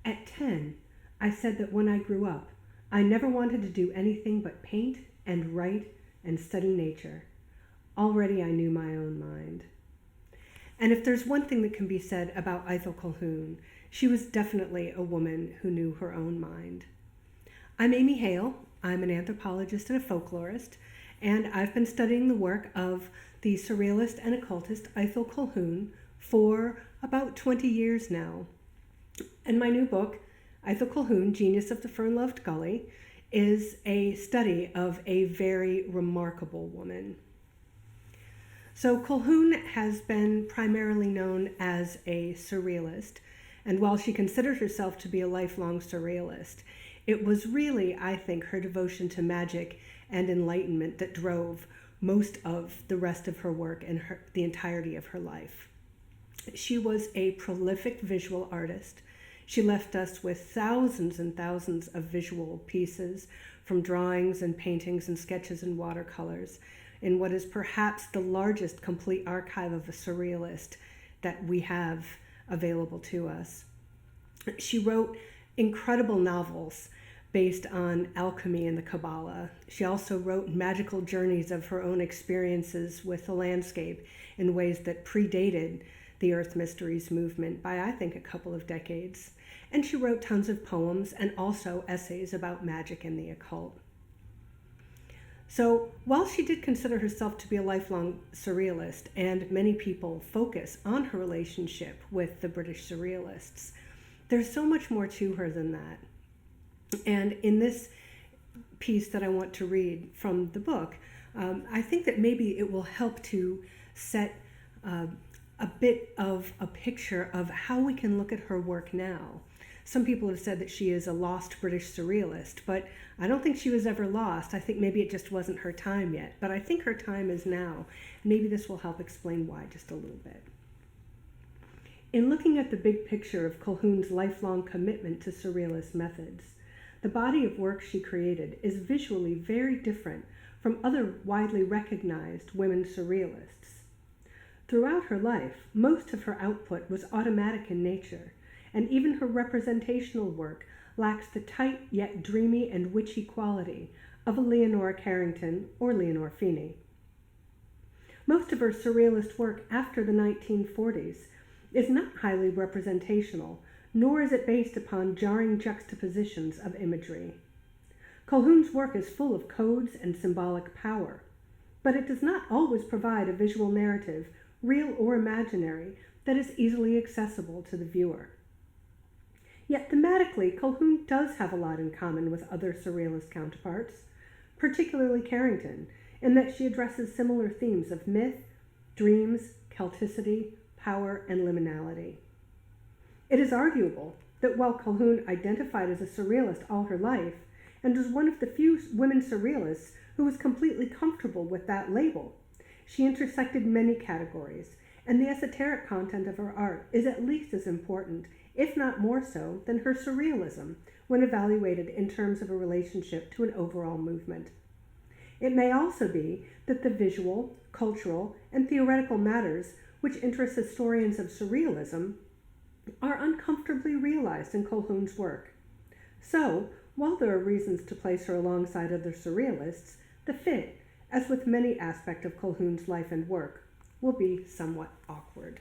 At 10, I said that when I grew up, I never wanted to do anything but paint and write and study nature. Already I knew my own mind. And if there's one thing that can be said about Ithell Colquhoun, she was definitely a woman who knew her own mind. I'm Amy Hale. I'm an anthropologist and a folklorist, and I've been studying the work of the surrealist and occultist Ithell Colquhoun for about 20 years now. And my new book, Ithell Colquhoun, Genius of the Fern-Loved Gully, is a study of a very remarkable woman. So Colquhoun has been primarily known as a surrealist, and while she considered herself to be a lifelong surrealist, it was really, I think, her devotion to magic and enlightenment that drove most of the rest of her work and the entirety of her life. She was a prolific visual artist. She left us with thousands and thousands of visual pieces, from drawings and paintings and sketches and watercolors, in what is perhaps the largest complete archive of a surrealist that we have available to us. She wrote incredible novels based on alchemy and the Kabbalah. She also wrote magical journeys of her own experiences with the landscape in ways that predated the Earth Mysteries movement by, I think, a couple of decades. And she wrote tons of poems and also essays about magic and the occult. So while she did consider herself to be a lifelong surrealist, and many people focus on her relationship with the British surrealists, there's so much more to her than that. And in this piece that I want to read from the book, I think that maybe it will help to set a bit of a picture of how we can look at her work now. Some people have said that she is a lost British surrealist, but I don't think she was ever lost. I think maybe it just wasn't her time yet, but I think her time is now. Maybe this will help explain why just a little bit. In looking at the big picture of Colquhoun's lifelong commitment to surrealist methods, the body of work she created is visually very different from other widely recognized women surrealists. Throughout her life, most of her output was automatic in nature, and even her representational work lacks the tight yet dreamy and witchy quality of a Leonora Carrington or Leonore Feeney. Most of her surrealist work after the 1940s is not highly representational, nor is it based upon jarring juxtapositions of imagery. Colquhoun's work is full of codes and symbolic power, but it does not always provide a visual narrative, real or imaginary, that is easily accessible to the viewer. Yet thematically, Colquhoun does have a lot in common with other surrealist counterparts, particularly Carrington, in that she addresses similar themes of myth, dreams, Celticity, power, and liminality. It is arguable that while Colquhoun identified as a surrealist all her life, and was one of the few women surrealists who was completely comfortable with that label, she intersected many categories, and the esoteric content of her art is at least as important, if not more so, than her surrealism when evaluated in terms of a relationship to an overall movement. It may also be that the visual, cultural, and theoretical matters which interest historians of surrealism are uncomfortably realized in Colquhoun's work. So, while there are reasons to place her alongside other surrealists, the fit, as with many aspects of Colquhoun's life and work, will be somewhat awkward.